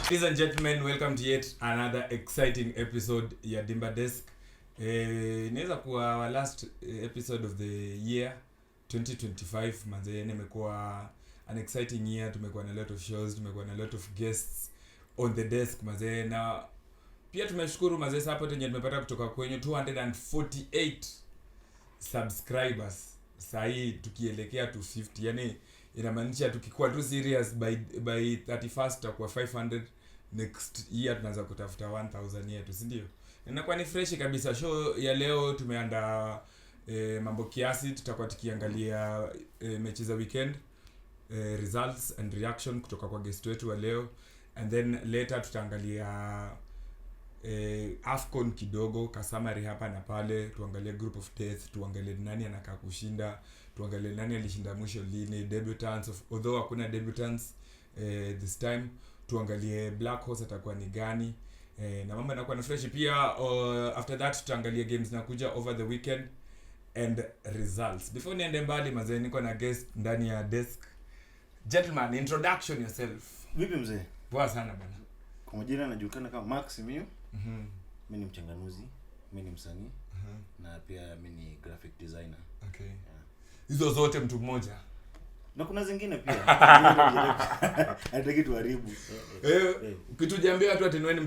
Ladies and gentlemen, welcome to yet another exciting episode ya Dimba Desk. Inaweza kuwa our last episode of the year 2025. Manze imekuwa an exciting year. Tumekuwa na a lot of shows, tumekuwa na a lot of guests on the desk manze, na pia tumeshukuru manze support yenye tumepata kutoka kwenye 248 subscribers. Sahi tukielekea to 50. Yani inamaanisha tukikuwa tu serious by 31st tutakuwa 500. Next year tunaanza kutafuta 1000 yetu, si ndio? Inakuwa ni fresh kabisa. Show ya leo tumeandaa mambo kiasi. Tutakuwa tukiangalia mechi za weekend, results and reaction kutoka kwa guest wetu wa leo, and then later tutaangalia AFCON kidogo, summary hapa na pale, tuangalie group of death, tuangalie nani anakaa kushinda, tuangalie nani alishinda mwisho lini, debutants although hakuna debutants this time, tuangalie black horse atakuwa ni gani, na mambo yanakuwa na fresh pia. After that tutaangalia games nakuja over the weekend and results. Before niende mbali mazee, niko na guest ndani ya desk. Gentlemen, introduction yourself. Vipi mzee? Poa sana bana. Kwa majina anajulikana kama Mark Simiyu. Mhm. Mimi ni mchanganuzi, mimi ni msanii. Na pia mimi ni graphic designer. Okay. Yeah. Hizo zote mtu mmoja. Na kuna zingine pia. Hataki tuharibu. Ukitujiambia watu ati ni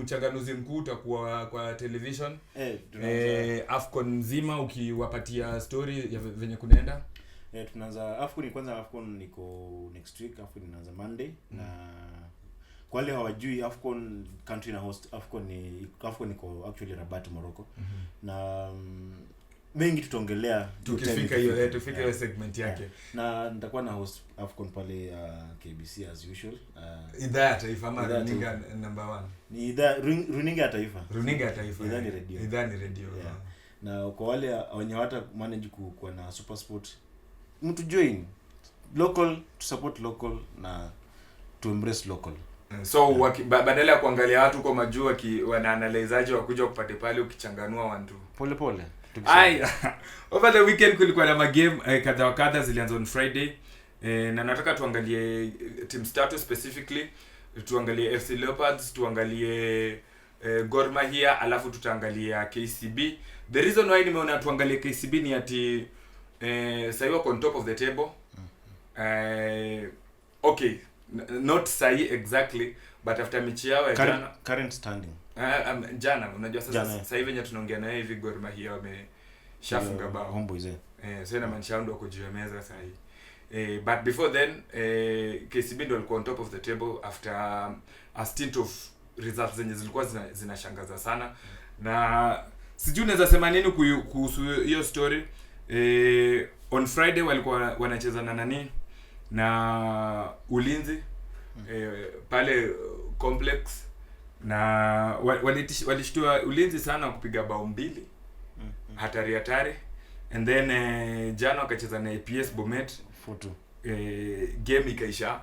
mchanganuzi mkuu utakuwa kwa television. AFCON nzima ukiwapatia story ya venye kunaenda. Tunaanza AFCON. Kwanza AFCON niko next week. AFCON inaanza Monday. Na kwa wale hawajui AFCON country na host AFCON iko actually Rabat, Morocco. Na mengi tutaongelea tukifika hiyo segment yake. Na nitakuwa na host AFCON pale KBC as usual. Idhaa ya Taifa ama runinga number 1. Ni idhaa runinga ya Taifa. Runinga ya Taifa. Idhaa ni radio. Idhaa ni radio. Yeah. Na kwa wale wenye hata manage kuwa na super sport, mtu join local, to support local na to embrace local. So badala ya kuangalia watu kwa majua wana analyzaje wakuja kupate pale ukichanganua wantu pole pole. Over the weekend kulikuwa na magame kadha wa kadha zilianza on Friday, na nataka tuangalie team status specifically, tuangalie FC Leopards, tuangalie Gor Mahia, alafu tutaangalia KCB. The reason why nimeona tuangalie KCB ni ati sasa wako on top of the table. Okay, not say exactly, but after mechi yao ya jana current standing jana, unajua sasa hivi wenye tunaongea na hivi Gor Mahia wameshafunga bao Homeboys so ina maanisha ndio kujua meza sasa hivi. But before then KCB ndio walikuwa on top of the table after a stint of results zenye zilikuwa zinashangaza sana. Na sijui unaweza sema nini kuhusu hiyo story. On Friday walikuwa wanacheza na nani na Ulinzi pale complex, na walishtua Ulinzi sana kupiga bao 2 hatari, and then jana wakacheza na APS Bomet 4-2. Game ikaisha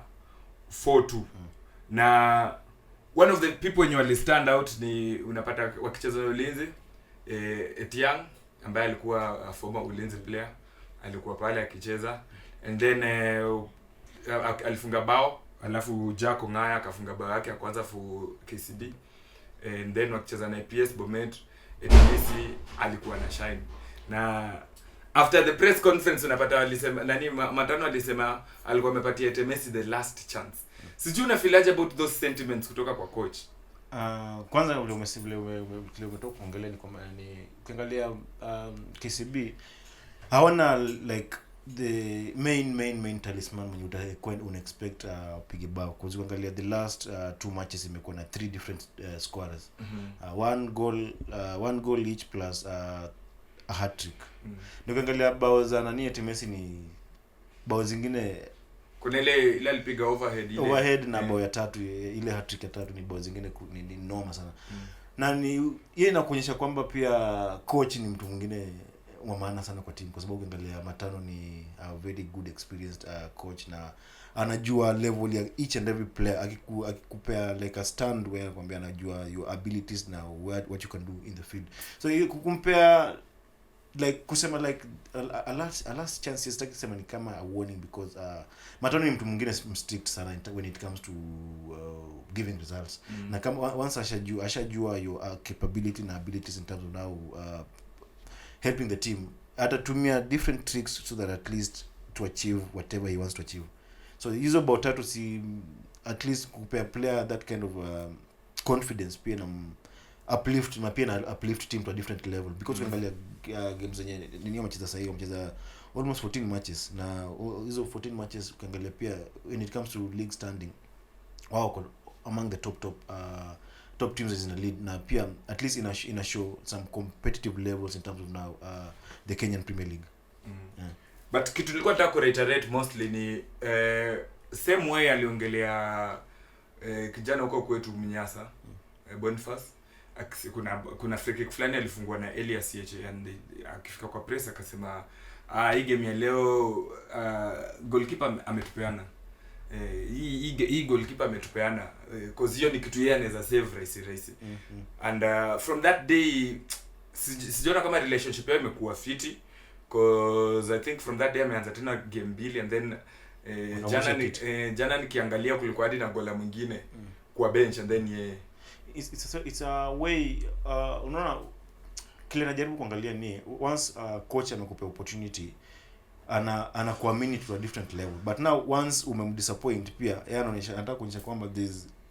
4-2. Na one of the people when you stand out ni unapata wakicheza Ulinzi, Etiang ambaye alikuwa a former Ulinzi player alikuwa pale akicheza, and then alifunga bao, alafu Jaco Ngaya akafunga bao yake ya kwanza for KCB, and then wakicheza na APS Bomet, Messi alikuwa na shine. Na after the press conference unapata walisema nani Matano alisema alikuwa amepatia Messi the last chance. Sijui una feel about those sentiments kutoka kwa coach. Kwanza ule umetoka kuongelea ni kwamba ni ukiangalia KCB hawana like the main talisman when you unexpect pige bao, because ukiangalia the last 2 matches imekuwa na 3 different scorers. One goal each plus a hat-trick. Ukiangalia bao za nani Messi ni bao zingine, kuna ile alipiga overhead na bao ya tatu, ile hat-trick ya tatu ni bao zingine ni noma sana. Na ni yeye inakuonyesha kwamba pia coach ni mtu mwingine wa maana sana kwa timu, kwa sababu ukiangalia Matano ni a very good experienced coach, na anajua level ya each and every player, akikupea like a stand where anakuambia anajua your abilities na what you can do in the field. So kukumpea like kusema like a last chance sitaki kusema ni kama a warning because Matoni ni mtu mwingine strict sana when it comes to giving results. Na kama once ashajua your capability na abilities in terms of now helping the team, atatumia different tricks so that at least to achieve whatever he wants to achieve. So hizo about tatu si at least kupea player that kind of confidence pia na uplift na pia na uplift team to a different level because ukiangalia games zenye nini wamecheza sasa hivi wamecheza almost 14 matches na hizo 14 matches ukiangalia pia when it comes to league standing wao among the top teams in the league na pia at least in a show some competitive levels in terms of now the Kenyan Premier League. Yeah. But kitu nilikuwa nataka ku reiterate mostly ni same way aliongelea kijana huko kwetu Mnyasa Boniface kuna free kick fulani alifungwa na Elias CH and akifika kwa press akasema hii game ya leo goalkeeper ametupeana hii goalkeeper ametupeana cause hiyo ni kitu yeye anaweza save rahisi and from that day sijaona kama relationship yao imekuwa fiti cause I think from that day ameanza tena game mbili and then jana nikiangalia kulikuwa hadi na gola mwingine kwa bench and then it's a way unaona kile najaribu kuangalia ni once coach amekupa opportunity anakuamini to a different level but now once umemdisappoint pia yeye anaonyesha anataka kuonyesha kwamba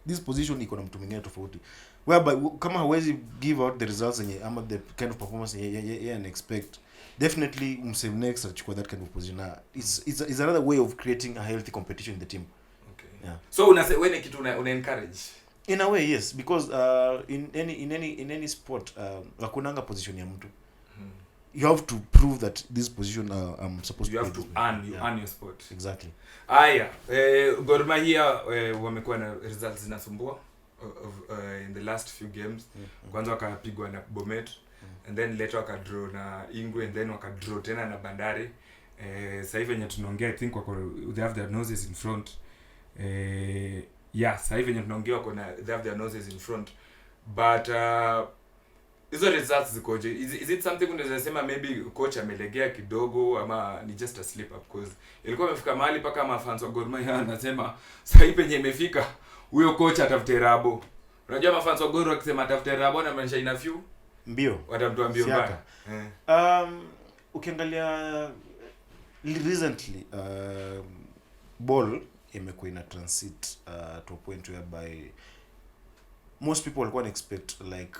this position iko na mtu mwingine tofauti whereby kama hawezi give out the results ama the kind of performance yeye and expect definitely msave next atachukua that kind of position. It's another way of creating a healthy competition in the team. Okay. Yeah. So wewe kitu una encourage in a way, yes, because in any sport hakunanga position ya mtu. You have to prove that this position I'm supposed you to have to earn your spot. Exactly. Aya, Gor Mahia wamekuwa na results zinasumbua in the last few games. Kwanza wakapigwa na Bomet and then later wakadraw na Ingwe and then wakadraw tena na Bandari. Sasa hivi yenye tunaongea I think they have their noses in front. Sasa hivi yenye tunaongea they have their noses in front. But hizo results zikoje? Is it something unaweza sema maybe coach amelegea kidogo ama ni just a slip up because ilikuwa imefika mahali paka mafans wa Gor Mahia anasema sasa hivi penye imefika huyo coach atafute rabo. Unajua mafans wa Gor wakisema atafute rabo na maana ina few mbio watamtoa mbio mbaya. Ukiangalia recently ball imekuwa ina transit to a point whereby most people walikuwa expect like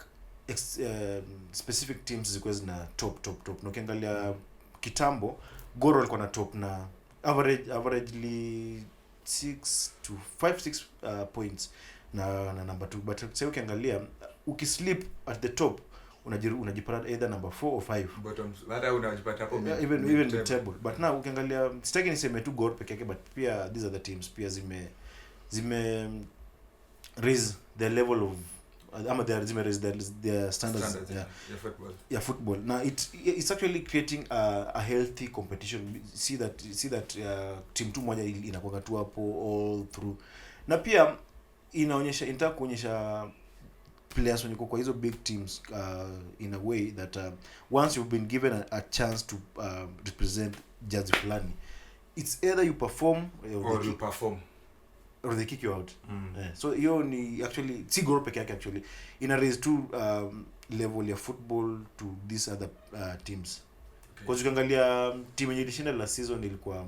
specific teams zilikuwa zina top. Na ukiangalia kitambo Gor walikuwa na top na averagely 6 points na number 2 but sasa ukiangalia ukislip at the top unajipata either number 4 or 5 bottom hata unajipata hapo even the table but now ukiangalia sitaki niseme tu Gor peke yake but pia these other teams pia zime raise the level of their standards yeah football now it's actually creating a healthy competition. See that team tu moja inakuwa tu hapo all through na pia inaonyesha inataka kuonyesha players wenye kwa hizo big teams in a way that once you've been given a chance to represent judge fulani it's either you perform or they kick you out. Yeah. So hiyo ni actually si Gor peke yake actually ina raise to level ya football to these other teams. Because ukiangalia team yenye ilishinda last season ilikuwa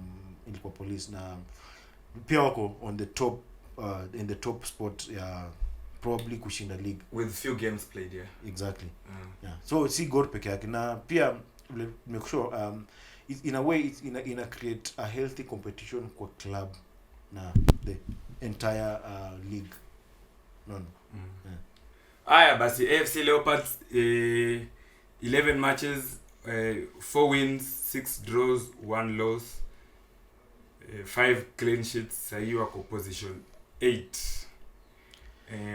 Police na pia wako on the top in the top spot ya probably kushinda league with few games played. Yeah, exactly. Yeah, so si Gor peke yake na pia make sure in a way it's ina create a healthy competition kwa club na the entire league. Yeah. Aya basi AFC Leopards 11 matches 4 wins 6 draws 1 loss 5 clean sheets. Sasa hiyo wako position 8.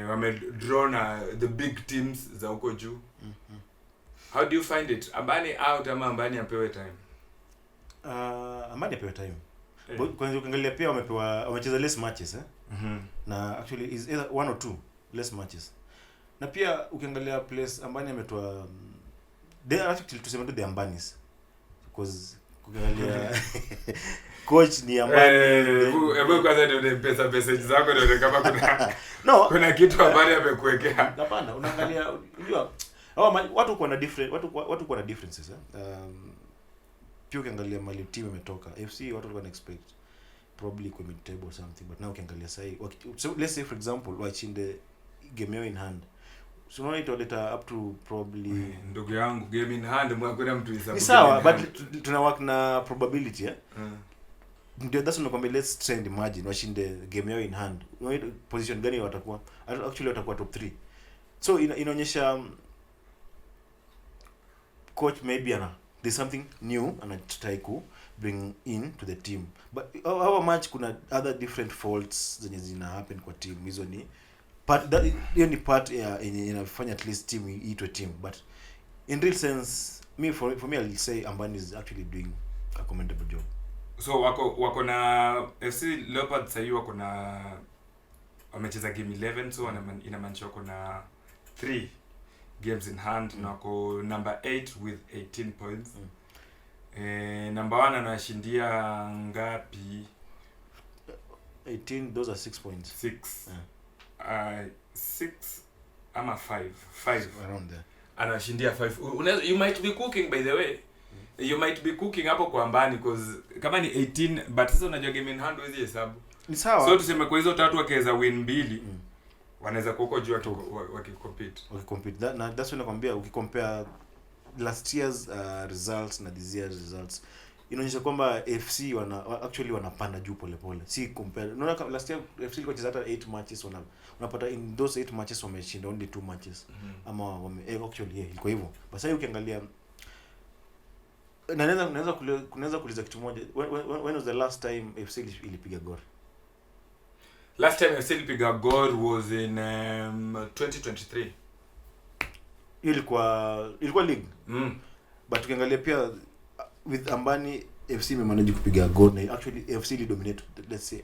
Wamedraw na the big teams za huko juu. How do you find it? Ambani out ama Ambani apewe time? Ambani apewe time. Kwanza ukiangalia pia wamecheza less matches na actually is either 1 or 2 less matches. Na pia ukiangalia place Ambani ametoa they are actually tuseme tu the Ambanis because kuangalia coach ni Ambani. Hebu kwanza ndio pesa zako ndio kama kuna no kuna kitu Ambani amekuwekea. Hapana, unaangalia unajua watu kuna different watu kuna differences pia ukiangalia mali team imetoka AFC watu walikuwa expect probably kwa mid table or something, but now ukiangalia sahi so let's say for example watching the game yao in hand, so unaona italeta up to probably ndugu yangu game in hand mwakuna mtu isabu ni sawa, but tuna work na probability ndio that's unakwambia let's trend imagine washinde game yao in hand, position gani watakuwa actually watakuwa top 3, so inaonyesha coach maybe there's something new anatry ku bring in to the team, but how much kuna other different faults zenye zina happen kwa team hizo ni part that hiyo ni part inafanya at least team iitwe team, but in real sense for me I'll say Ambani is actually doing a commendable job. So wako na FC Leopards sasa wako na wamecheza game 11, so inamaanisha wako na 3 games in hand na wako number 8 with 18 points. Number 1 anashindia ngapi? 18, those are 6 points. 6 6 ama 5 around there. Anashindia 5. You might be cooking by the way. You might be cooking hapo kwa Ambani because kama ni 18 but sasa unajua game in hand hizi hesabu. Ni sawa. So tuseme kwa hizo tatu wakaweza win 2 wanaweza kuko juu wakicompete. That's when nakwambia ukicompare last year's results na this year's results inaonyesha kwamba FC actually wanapanda juu pole pole. Si compare. Unaona last year FC ilikuwa cheza hata 8 matches unapata in those 8 matches wameshinda only 2 matches. Ama actually iko hivyo. But sasa ukiangalia kunaweza kuuliza kitu moja, when was the last time FC ilipiga goal? Last time FC ilipiga goal was in 2023. Ilikuwa league. But ukiangalia pia with Ambani FC managed kupiga goal na actually FC dominate, let's say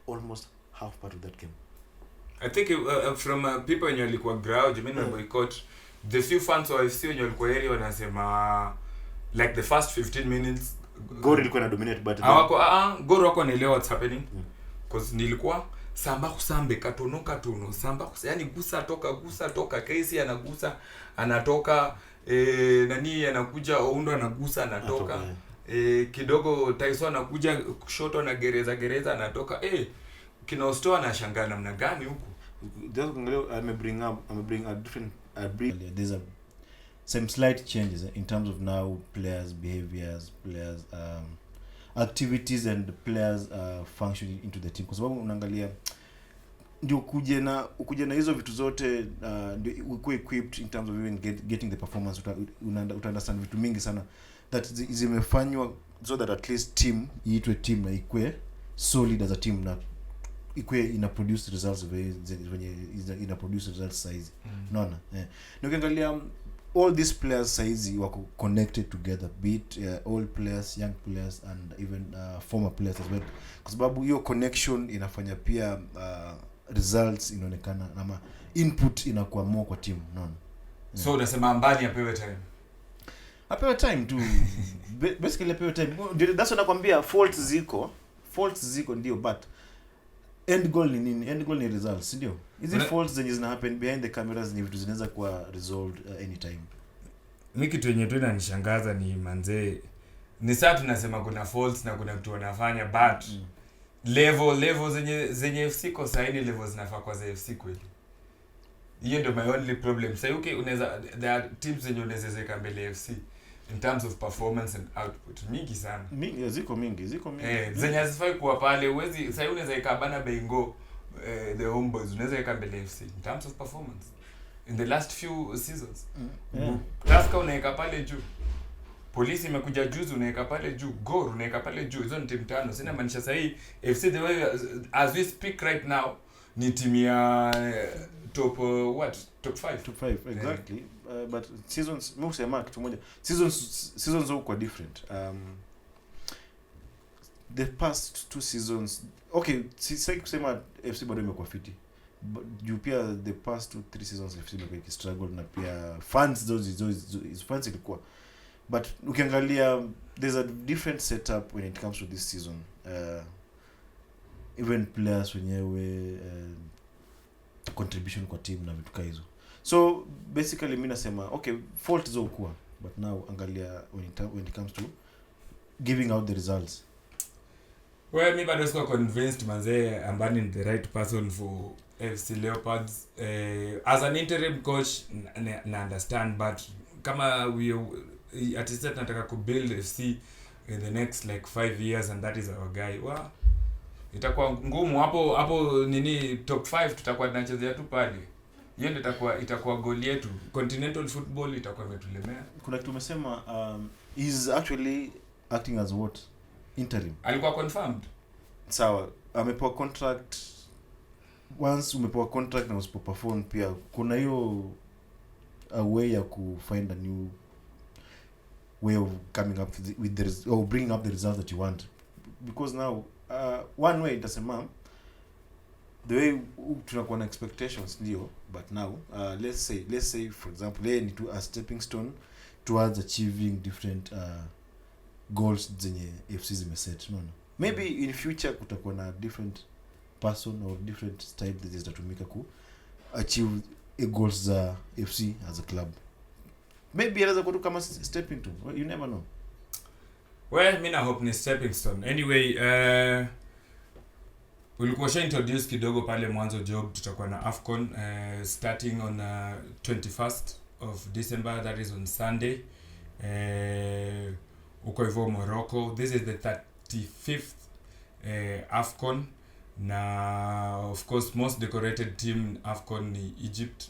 almost half part of that game. I think from people when walikuwa ground, you mean boycott, the few fans of FC when walikuwa area wanasema like the first 15 minutes goal ilikuwa na dominate, but goal wako naelewa what's happening because nilikuwa samba kusambe katono samba yani gusa toka Casey anagusa anatoka nani anakuja Oundo anagusa anatoka kidogo Tyson anakuja kushoto na gereza anatoka kinaostoa anashangaa namna gani huko. Just I'm bring a different there's some slight changes in terms of now players behaviors, players activities and players functioning into the team, kwa sababu unaangalia ndio ukuje na hizo vitu zote ndio uko equipped in terms of even getting the performance. Understand vitu mingi sana that zimefanywa so that at least team iitwe team na ikue solid as a team na ikue ina produce results when ina produce results size. Unaona na ukiangalia all these players saizi wako connected together, be it old players, young players and even former players as well, kwa sababu hiyo connection inafanya pia results inaonekana ama input inakuwa more kwa team. Unaona so unasema Ambani apewe time tu basically apewe time. That's what nakwambia, faults ziko ndio, but end goal ni nini? End goal ni results, ndio. Hizi faults zenye zina happen behind the cameras ni vitu zinaweza kuwa resolved anytime. Mimi kitu yenye tu inanishangaza ni manze, ni saa tunasema kuna faults na kuna vitu wanafanya, but level zenye FC kwa saini level zinafaa kwa za FC kweli. Hiyo ndio my only problem. Sasa unaweza there are teams zenye unaweza zeka mbele FC in terms of performance and output mingi sana. Ziko mingi. Zenye hazifai kuwa pale. Uwezi sasa unaweza ikabana Bengo the Homeboys unaweza ika mbele FC in terms of performance in the last few seasons. Taska unaweka pale juu. Polisi imekuja juzi unaweka pale juu. Gor unaweka pale juu. Hizo ni timu tano. Sina maanisha sasa hii FC the way as we speak right now ni timu ya top 5 exactly. But seasons msema kitu moja, seasons huko different. The past 2 seasons okay, sasa kusema FC bado imekuwa fiti, juu pia the past 2-3 seasons FC imekuwa struggle na pia fans those fans ilikuwa, but ukiangalia there's a different setup when it comes to this season. Even players wenyewe, contribution kwa team na vitu kama hizo. So basically mimi nasema okay, fault zo kuwa, but now angalia when it comes to giving out the results. Well, me bado siko convinced manze Ambani is the right person for AFC Leopards. As an interim coach na understand, but kama we at least nataka ku build FC in the next like 5 years and that is our guy. Wow. Itakuwa ngumu hapo nini top 5 tutakuwa tunachezea tu pale. Hiyo ndio itakuwa goal yetu. Continental football itakuwa imetulemea. Kuna kitu umesema is actually acting as what? Interim. Alikuwa confirmed. Sawa, amepewa contract. Once umepewa contract na usipo perform pia kuna hiyo a way ya ku find a new way of coming up with the or bringing up the results that you want, because now one way itasema the way tunakuwa na expectations ndio, but now let's say for example ni to a stepping stone towards achieving different goals zenye FC zimeset. No, maybe in future kutakuwa na different person or different style that is tatumika ku achieve a goals za FC as a club. Maybe anaweza kutoka kama stepping stone, you never know. Well, mina hope ni stepping stone. Anyway, ulikuwa introduce kidogo pale mwanzo job, tutakuwa na AFCON starting on 21st of December, that is on Sunday. Uko hivyo Morocco. This is the 35th AFCON. Na of course most decorated team AFCON ni Egypt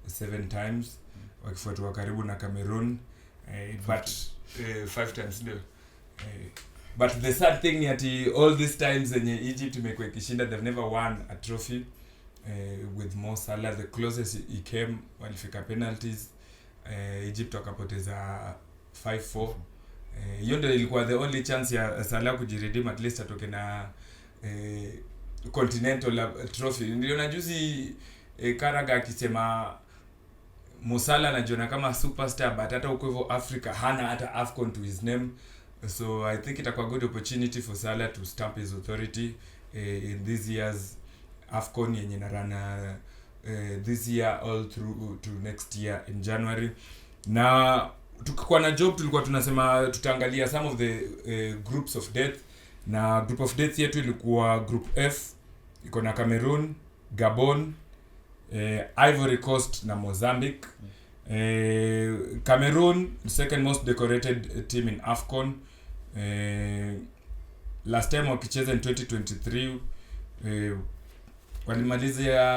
7 times, wakifuatwa karibu na Cameroon, but 5 times ndio. But the sad thing ni ati all these times yenye Egypt imekuwa ikishinda, they've never won a trophy with Mo Salah. The closest he came walifika penalties, Egypt wakapoteza 5-4. Hiyo ndio ilikuwa the only chance ya Salah kujiredeem, at least atoke na continental trophy. Niliona juzi Karaga akisema Mo Salah anajiona kama superstar, but hata uko hivyo Africa hana hata AFCON to his name. So I think itakuwa good opportunity for Salah to stamp his authority in this year's AFCON yenye narana this year all through to next year in January. Na tukikuwa na job tulikuwa tunasema tutaangalia some of the groups of death, na group of death yetu ilikuwa group F, iko na Cameroon, Gabon, Ivory Coast na Mozambique. Cameroon, the second most decorated team in AFCON. Last time wakicheza in 2023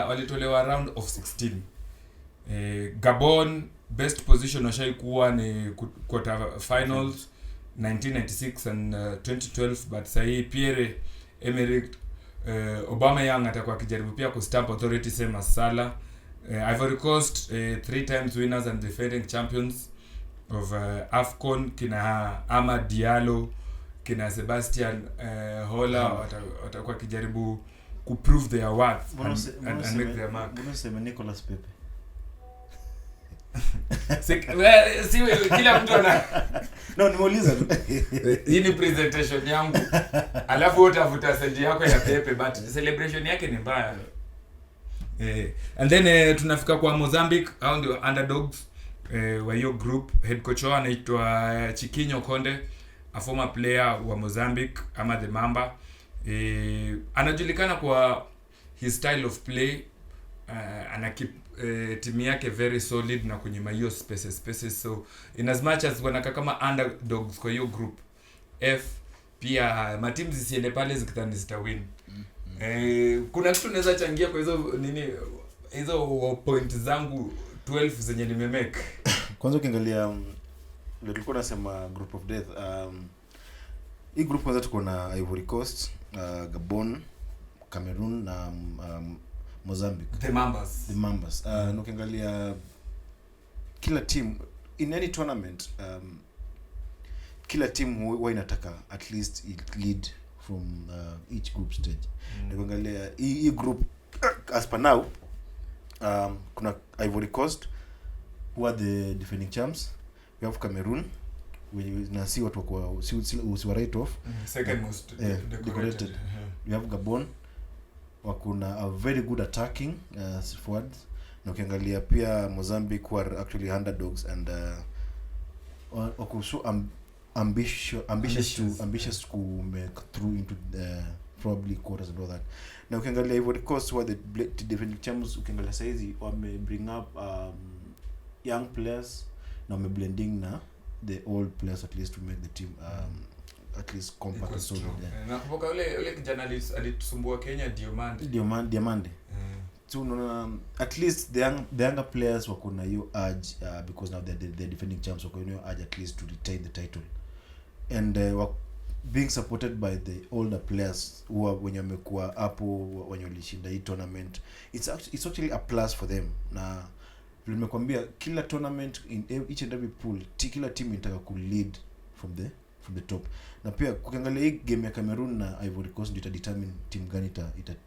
walitolewa round of 16. Gabon best position washaikuwa ni quarter finals 1996 and 2012, but sahi Pierre-Emerick Aubameyang atakuwa akijaribu pia kustamp authority same as Salah. Ivory Coast 3 times winners and defending champions of AFCON, kina Amad Diallo, kina Sebastian Hola watakuwa kijaribu ku prove their worth and make their mark. Mbona sema Nicolas Pepe? Kila mtu ana no, nimeuliza hii ni presentation yangu, alafu utafuta sendi yako ya Pepe, but celebration yake ni mbaya. And then tunafika kwa Mozambique, hao ndio underdogs wa hiyo group. Head coach wao anaitwa Chiquinho Conde, a former player wa Mozambique ama the Mamba. Anajulikana kwa his style of play, ana keep timu yake very solid na kunyima hiyo spaces. So in as much as wanaka kama underdogs kwa hiyo group F, pia matimu zisiende pale zikitani zitawin. Kuna kitu naweza changia kwa hizo point zangu 12 zenye nimemake. Kwanza ukiangalia nilikuwa nasema group of death, hii group kwanza tuko na Ivory Coast, Gabon, Cameroon na Mozambique, the Mambas. Na ukiangalia kila team in any tournament, kila team huwa inataka at least it lead from each group stage. Na ukiangalia hii group as per now, kuna Ivory Coast who are the defending champs. We have Cameroon, na si watu kwa si write off, second most decorated. We have Gabon, wakuna a very good attacking forwards, na ukiangalia pia Mozambique who are actually underdogs and wako so ambitious to make through into the probably quarters and all that. Na ukiangalia Ivory Coast who are the defending champs, ukiangalia saizi wame bring up young players na wame blending na the old players at least to make the team at least compact and solid. Nakumbuka ule kijana alitusumbua Kenya Diamande. So at least the younger players wako na hiyo urge because now they're defending champs, wako na hiyo urge at least to retain the title, and being supported by the older players who are wenye wamekuwa hapo wenye walishinda hii tournament. It's actually a plus for them. Na nimekwambia kila tournament in each and every pool kila team inataka ku lead from the top, na pia ukiangalia hii game ya Cameroon na Ivory Coast ndio determine team gani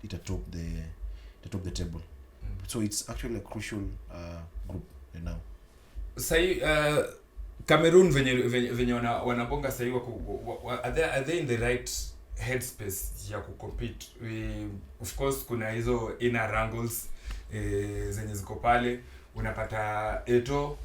ita top the table. So it's actually a crucial group now. Sai Cameroon venye wanabonga sai are they in the right headspace ya ku compete? Of course kuna hizo inner wrangles zenye ziko pale, unapata Eto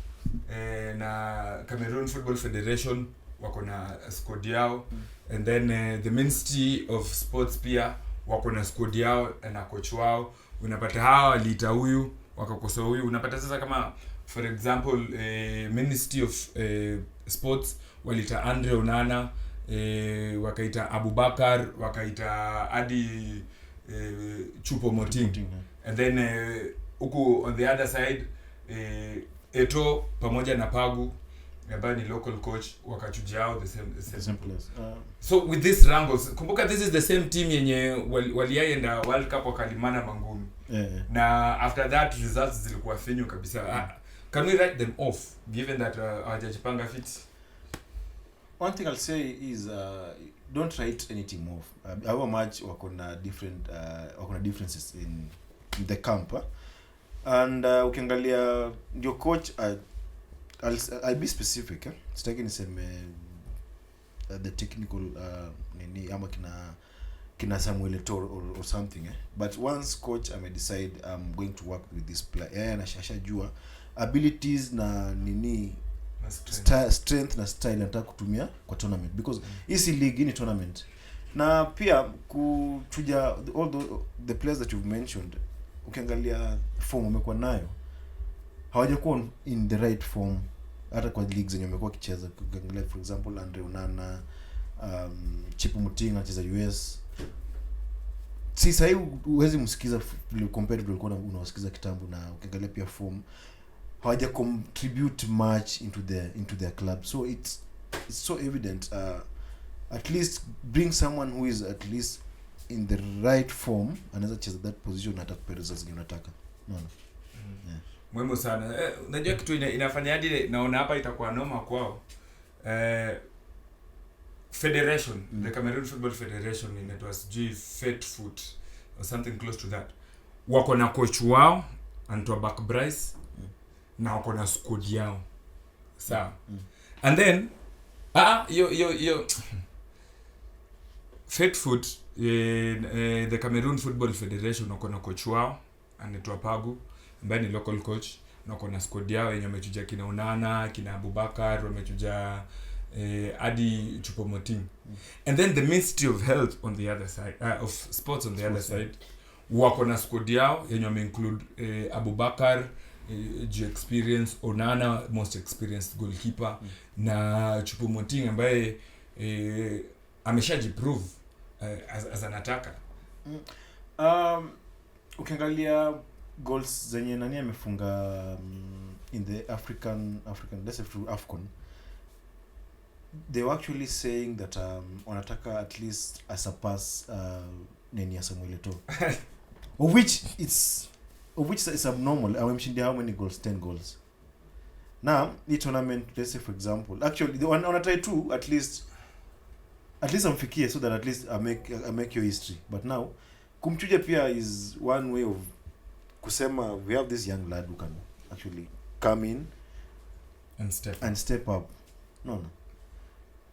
na Cameroon Football Federation wako na squad yao, and then the Ministry of Sports pia wako na squad yao na coach wao. Unapata hawa waliita huyu wakakosa huyu. Unapata sasa kama for example Ministry of Sports waliita Andre Onana, wakaita Abubakar, wakaita hadi Choupo-Moting, and then huku on the other side Eto pamoja na Pagu ambaye ni local coach wakachuja hao the same players. So with this wrangles, kumbuka this is the same team yenye walienda World Cup wakalimana mangumi. Na after that results zilikuwa finyu kabisa. Can we write them off given that hawajajipanga fit? One thing I'll say is don't write any team off. Our match wako na differences in the camp, and ukiangalia ndio coach I'll be specific. Sitaki niseme the technical nini ama kina Samuel Eto'o or something, but once coach decide I'm going to work with this player, anashajua abilities na nini strength na style nataka kutumia kwa tournament, because hii league ni tournament. Na pia kuchuja all the players that you've mentioned, ukiangalia form wamekuwa nayo hawajakuwa in the right form hata kwa leagues zenye wamekuwa kicheza. Ukiangalia for example Andre Onana, Choupo-Moting anacheza US. Si sahi huwezi msikiza compared to ulikuwa unawasikiza kitambo, na ukiangalia pia form hawaja contribute much into their club. So it's so evident at least bring someone who is at least in the right form, anaweza cheza that position hata kupata results zenye unataka. Unaona? Yeah. Muhimu sana. Unajua kitu inafanya hadi naona hapa itakuwa noma kwao. Federation, the Cameroon Football Federation, inaitwa Fedfoot or something close to that. Wako na coach wao anaitwa Back Bryce, na wako na squad yao. Sawa. And then yo Fedfoot, the Cameroon Football Federation wako na coach wao anaitwa Pagu, ambaye ni local coach, na wako na squad yao yenye wamechuja kina Onana, kina Abubakar, wamechuja hadi Choupo-Moting. And then the Ministry of Health on the other side, of Sports on the other side, wako na squad yao yenye wame include Abubakar, experience, Onana most experienced goalkeeper, na Choupo-Moting ambaye ameshajiprove as anataka. Ukiangalia goals zenye nani amefunga in the African let's say through AFCON, they were actually saying that wanataka at least a surpass nani ya Samuel Eto'o, of which is abnormal. Amemshindia how many goals? 10 goals. Now the tournament, let's say for example, actually they want to try to at least amfikie, so that at least I make your history. But now kumchuja pia is one way of kusema we have this young lad who can actually come in and step up. No.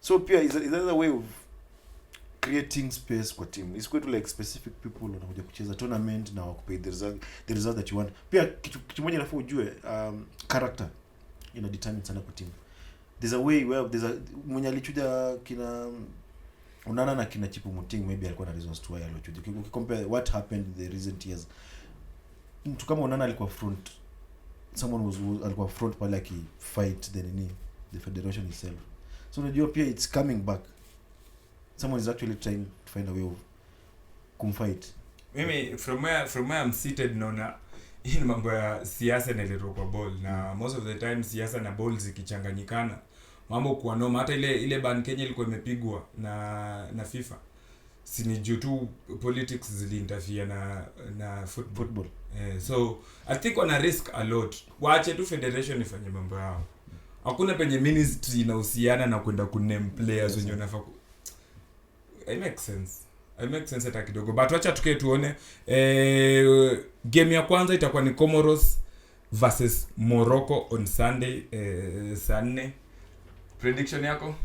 So pia is another way of creating space kwa team. It's going to like specific people wanakuja kucheza tournament na wakupay the result that you want. Pia kitu moja nafaa ujue character ina determine sana kwa team. There's a way where mwenye alichuja kina Onana na kina Chipu Muting, maybe alikuwa na reasons to why alichuja. Compare what happened in the recent years. Mtu kama Onana alikuwa front, someone alikuwa front pale fight the federation itself. So unajua pia it's coming back. Someone is actually trying to find a way of kumfight. Mimi from where I'm seated naona hii ni mambo ya siasa na ile kwa ball, na most of the time siasa na ball zikichanganyikana mambo kwa noma. Hata ile ban Kenya ilikuwa imepigwa na FIFA, si ni juu tu politics ziliinterfere na football. So I think wana risk a lot. Waache tu federation ifanye mambo yao. Hakuna penye ministry inahusiana na kwenda kuname players wenye unafaa. It makes sense hata kidogo. But wacha tukae tuone game ya kwanza itakuwa ni Comoros versus Morocco on Sunday saa 4. Prediction yako?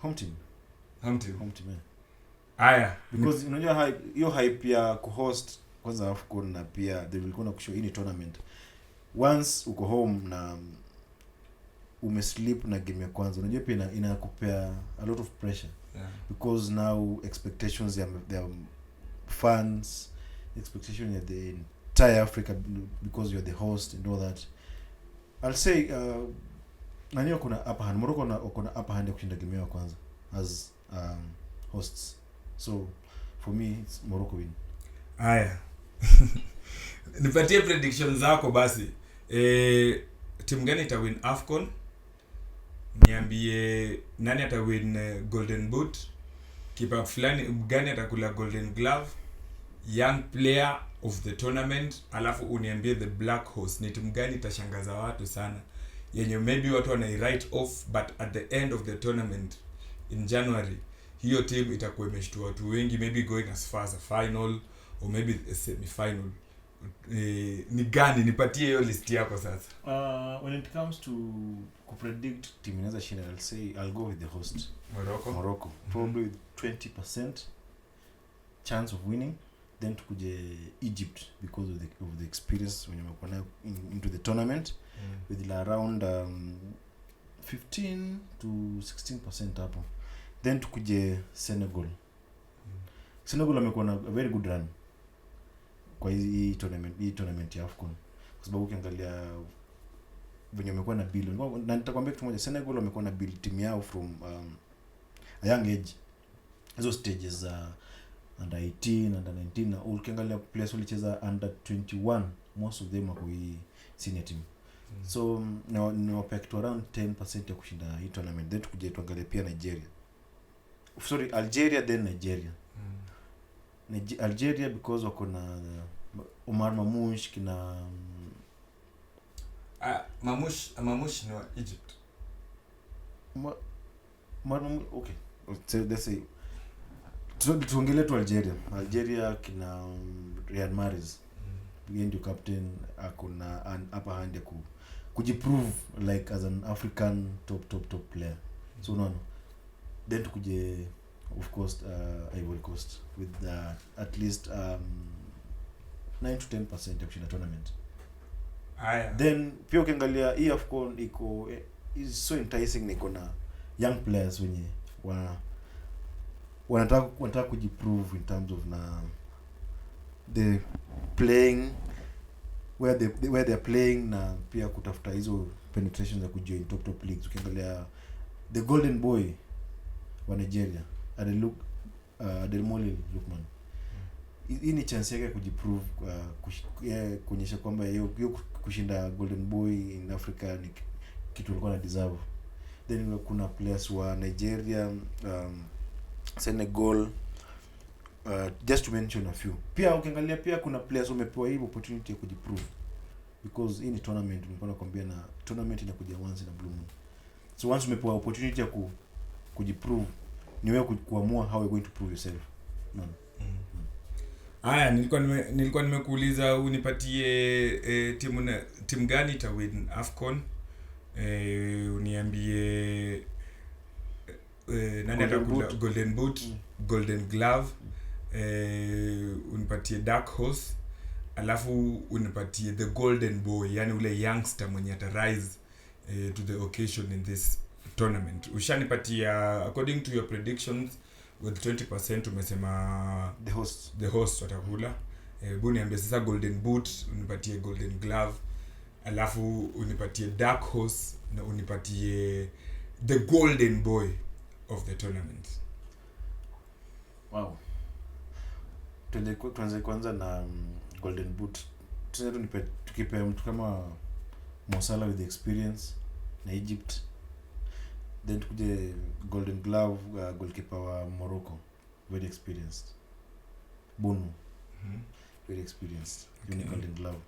Home team. Aya, because unajua hiyo hype ya kuhost kwanza AFCON na pia they will gonna show in tournament. Once uko home na umesleep na game ya kwanza, unajua pia inakupea a lot of pressure. Yeah. Because now expectations their fans, expectation of the entire Africa because you're the host and all that. I'll say nani kuna upper hand. Morocco kuna upper hand ya kushinda game ya kwanza as hosts. So for me it's Morocco win. Aya. Nipatie predictions zako basi. Timu gani ita win AFCON? Niambie nani ata win Golden Boot? Kipa fulani gani atakula Golden Glove? Young player of the tournament. Alafu uniambie the Black Horse ni timu gani itashangaza watu sana, yenye maybe watu write off, but at the end of the tournament in January hiyo team itakuwa imeshtua watu wengi, maybe going as far as a final or maybe a semi final. Ni gani? Nipatie hiyo list yako sasa. When it comes to predict team inaweza shinda, I'll say I'll go with the host Morocco. Probably with 20% chance of winning. Then tukuje Egypt because of the experience when you are into the tournament with around 15 to 16% hapo. Then tukuje Senegal. Senegal wamekuwa na a very good run kwa hii tournament ya AFCON, kwa sababu ukiangalia venye wamekuwa na build, na nitakwambia kitu moja, Senegal wamekuwa na build team yao from a young age. Hizo stages za under 18, under 19, na ukiangalia players walicheza under 21, most of them wako hii senior team. So ni wapack to around 10% ya kushinda hii tournament. Then tukuje tuangalie pia Algeria, then Nigeria. Algeria because wako na Omar Mamouche kina Mamouche ni wa Egypt. Okay. So let's say tuongelee tu Algeria kina Riyad Mahrez. Ndio captain, akona an upper hand ya kujiprove like as an African top player. So no. Then tukuje of course Ivory Coast with at least 9 to 10% ya kushinda tournament. Then pia ukiangalia hii AFCON is so enticing, niko na young players wenye wanataka kujiprove in terms of na the playing where they're playing, na pia kutafuta hizo penetrations za kujoin top leagues. Ukiangalia the golden boy wa Nigeria Ademola Lookman, hii ni chance yake kujiprove, kuonyesha kwamba hiyo kushinda golden boy in Africa ni kitu alikuwa na deserve. Then kuna players wa Nigeria, Senegal, just to mention a few. Pia ukiangalia pia kuna players wamepewa hii opportunity ya kujiprove, because hii ni tournament, nimependa kuambia, na tournament inakuja once in a blue moon. So once umepewa opportunity ya kujiprove, ni wewe kuamua how you going to prove yourself. Haya, nilikuwa nimekuuliza unipatie timu gani ita win AFCON. Uniambie nani atakula Golden Boot, Golden Glove, unipatie Dark Horse, alafu unipatie the Golden Boy, yani ule youngster mwenye ata rise to the occasion in this tournament. Ushanipatia according to your predictions with 20% umesema the host watakula. Hebu niambie sasa Golden Boot, unipatie Golden Glove, alafu unipatie Dark Horse na unipatie the Golden Boy of the tournament. Wow. Tuanze kwanza na Golden Boot. Tukipe mtu kama Mo Salah with the experience na Egypt. Then tukuje Golden Glove, goalkeeper wa Morocco, very experienced. Bono. Very experienced. Okay. Golden Glove.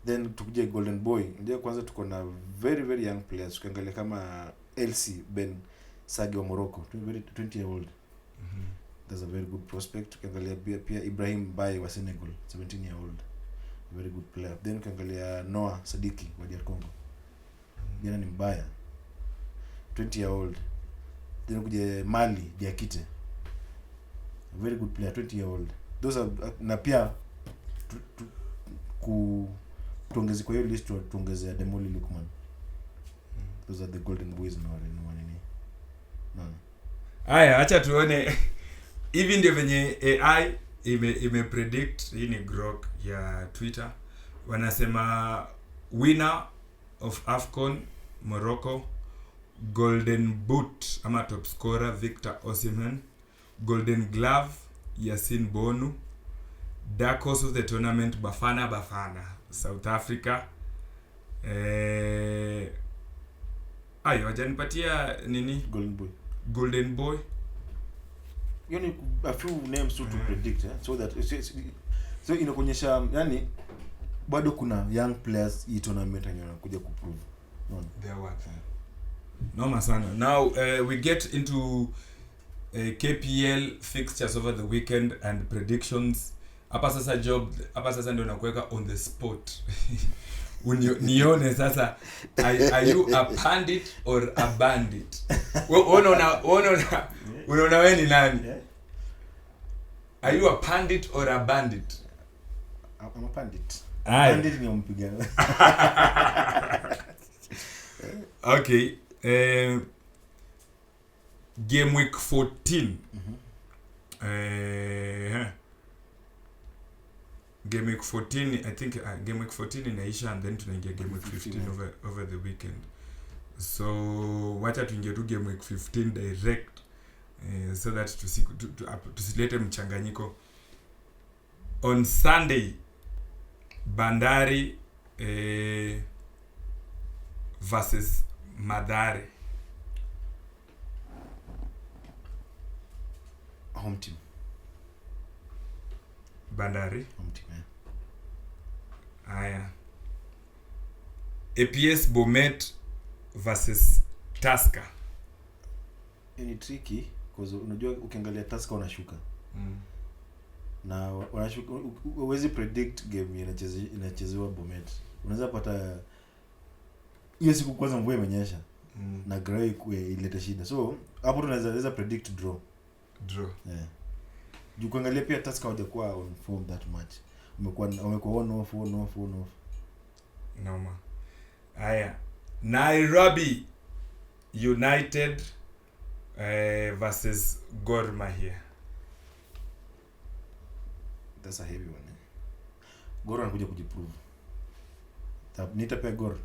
Then tukuje Golden Boy. Ndio kwanza tuko na very very young players. Tukiangalia kama LC Ben Sagi wa Morocco, 20 year old. That's a very good prospect. Tukiangalia pia Ibrahim Baye wa Senegal, 17 year old. Very good player. Then tukiangalia Noah Sadiki wa DR Congo. Jana ni mbaya. 20 year old. Then kuje Mali Diakite. A very good player, 20 year old. Those are na pia tuongeze kwa hiyo list, tuongeze Demoli Lukman. Those are the Golden Boys na wale nini. Haya, acha tuone hivi ndio venye AI ime predict. Hii ni grok ya Twitter. Wanasema winner of AFCON Morocco, Golden Boot ama top scorer Victor Osimhen, Golden Glove Yasin Bonu, Dark Horse of the tournament Bafana South Africa. Ayo wajanipatia nini? Golden Boy. You need a few names to predict, so that so inakuonyesha yani bado kuna young players hii tournament yenyewe wanakuja kuprove. Their work. Noma sana. Now we get into KPL fixtures over the weekend and predictions. Hapa sasa ndio nakuweka on the spot. Nione sasa, are you a pandit or a bandit? Unaona wewe ni nani? Are you a pandit or a bandit? I'm a pandit. Bandit ni mpiga. Okay. Game week 14. Game week 14, I think game week 14 inaisha and then tunaingia game week 15 over the weekend. So wacha tuingie tu game week 15 direct, so that tusilete mchanganyiko. On Sunday Bandari versus Madare. Home team. Bandari home team. Aya. APS Bomet versus Tusker. Ni tricky because unajua ukiangalia Tusker wanashuka. Na wanashuka, huwezi predict game inachezewa Bomet. Unaweza pata hiyo siku kwanza mvua imenyesha. Na Gray ileta shida. So hapo tunaweza predict draw. Yeah. Juu kuangalia pia Tusker hawajakuwa on form that much. Wamekuwa on off. Noma. Aya. Nairobi United versus Gor Mahia. That's a heavy one. Gor anakuja kujiprove. Nitapea Gor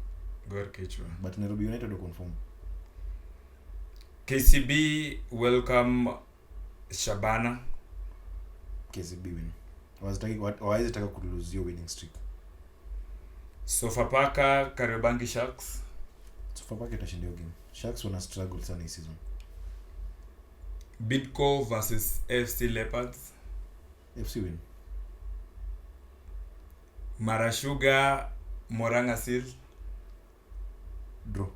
kichwa. But Nairobi United will confirm. KCB welcome Shabana. KCB win. Wawezi taka kulose your winning streak. Sofapaka Kariobangi Sharks. Sofapaka itashinda hiyo game. Sharks wana struggle sana hii season. Bidco versus AFC Leopards. AFC win. Marashuga Moranga Seal. Draw.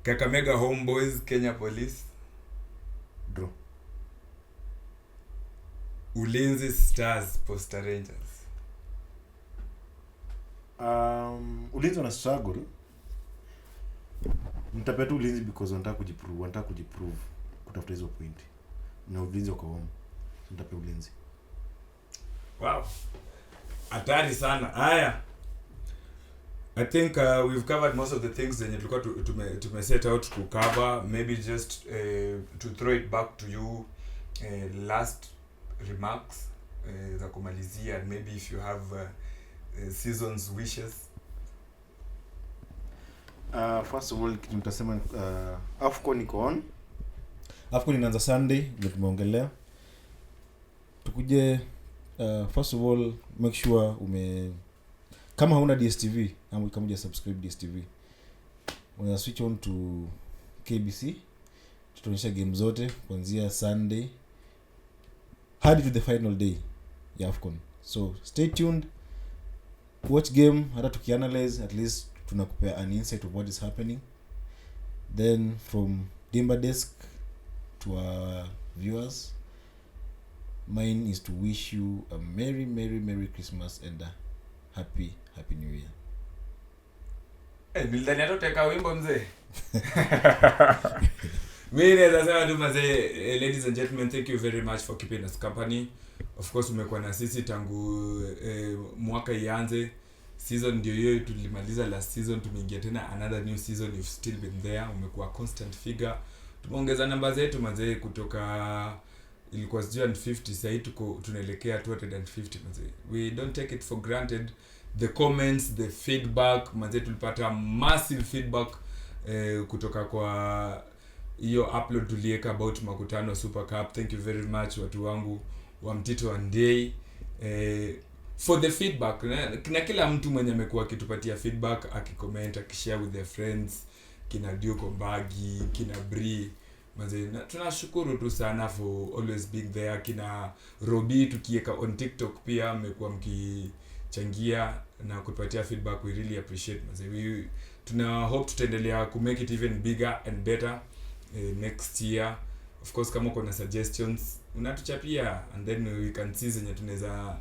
Kakamega Homeboys Kenya Police. Draw. Ulinzi Stars Posta Rangers. Ulinzi wana struggle. Nitapea tu Ulinzi because wanataka kujiprove kutafuta hizo point. Na Ulinzi wako home. Nitapea Ulinzi. Wow. Hatari sana. Haya. I think we've covered most of the things zenye tulikuwa tume set out to cover. Maybe just to throw it back to you, last remarks za kumalizia, and maybe if you have season's wishes. First of all nitasema AFCON iko on. AFCON inaanza Sunday, ndio tumeongelea. Tukuje first of all make sure kama hauna DStv ama kama huja subscribe DStv, una switch on to KBC. Tutaonyesha game zote kuanzia Sunday hadi to the final day ya AFCON. So stay tuned, watch game, hata tukianalyze at least tunakupea an insight of what is happening. Then from Dimba desk to our viewers, mine is to wish you a merry Christmas and a happy new year. Nilidhani atoteka wimbo mzee. Mimi naweza sema tu mzee, ladies and gentlemen, thank you very much for keeping us company. Of course umekuwa na sisi tangu mwaka ianze. Season ndio hiyo tulimaliza last season, tumeingia tena another new season. You've still been there, umekuwa constant figure. Tumeongeza namba zetu mzee kutoka ilikuwa 150, sasa tunaelekea 250 mzee. We don't take it for granted. The comments, the feedback mzee, tulipata massive feedback kutoka kwa hiyo upload tulieka about makutano Super Cup. Thank you very much watu wangu wa Mtito one day for the feedback. Na kila mtu mwenye amekuwa akitupatia feedback, akicomment, akishare with their friends, kina Duke Mbagi, kina Bri mzee, tunashukuru tu sana for always being there. Kina Robi tukieka on TikTok pia mmekuwa mkichangia na kutupatia feedback, we really appreciate mzee. Tuna hope tutaendelea ku make it even bigger and better next year. Of course kama uko na suggestions unatuchapia, and then we can see zenye tunaweza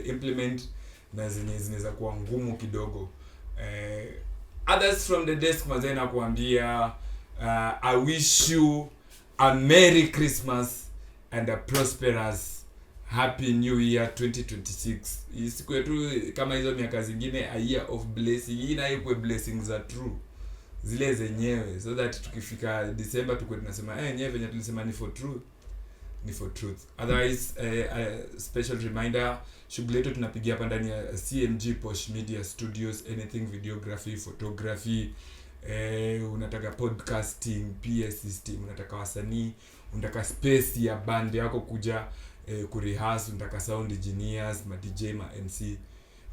implement na zenye zinaweza kuwa ngumu kidogo. Others from the desk mzee, na kuambia I wish you a Merry Christmas and a prosperous Happy New Year 2026. Isiku yetu kama hizo miaka zingine, a year of blessing. Hii na ikuwe blessings are true, zile zenyewe, so that tukifika December tukwe tunasema nyewe venye tulisema ni for truth. Otherwise special reminder, shughuli yetu tunapigia hapa ndani ya CMG Posh Media Studios, anything videography, photography, unataka podcasting, PS system, unataka wasanii, unataka space ya band yako kuja kurehearse, unataka sound engineers, ma DJ, ma MC,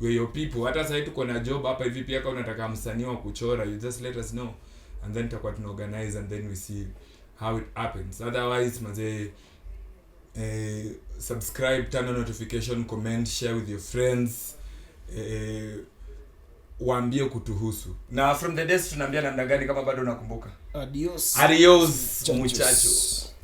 we your people. Hata sasa tuko na job hapa hivi pia, kama unataka msanii wa kuchora, you just let us know, and then tutakuwa tunaorganize, and then we see how it happens. Otherwise mzee, subscribe, turn on notification, comment, share with your friends, waambie kutuhusu. Na from the desk tunaambia namna gani, kama bado unakumbuka. Adios Muchachos.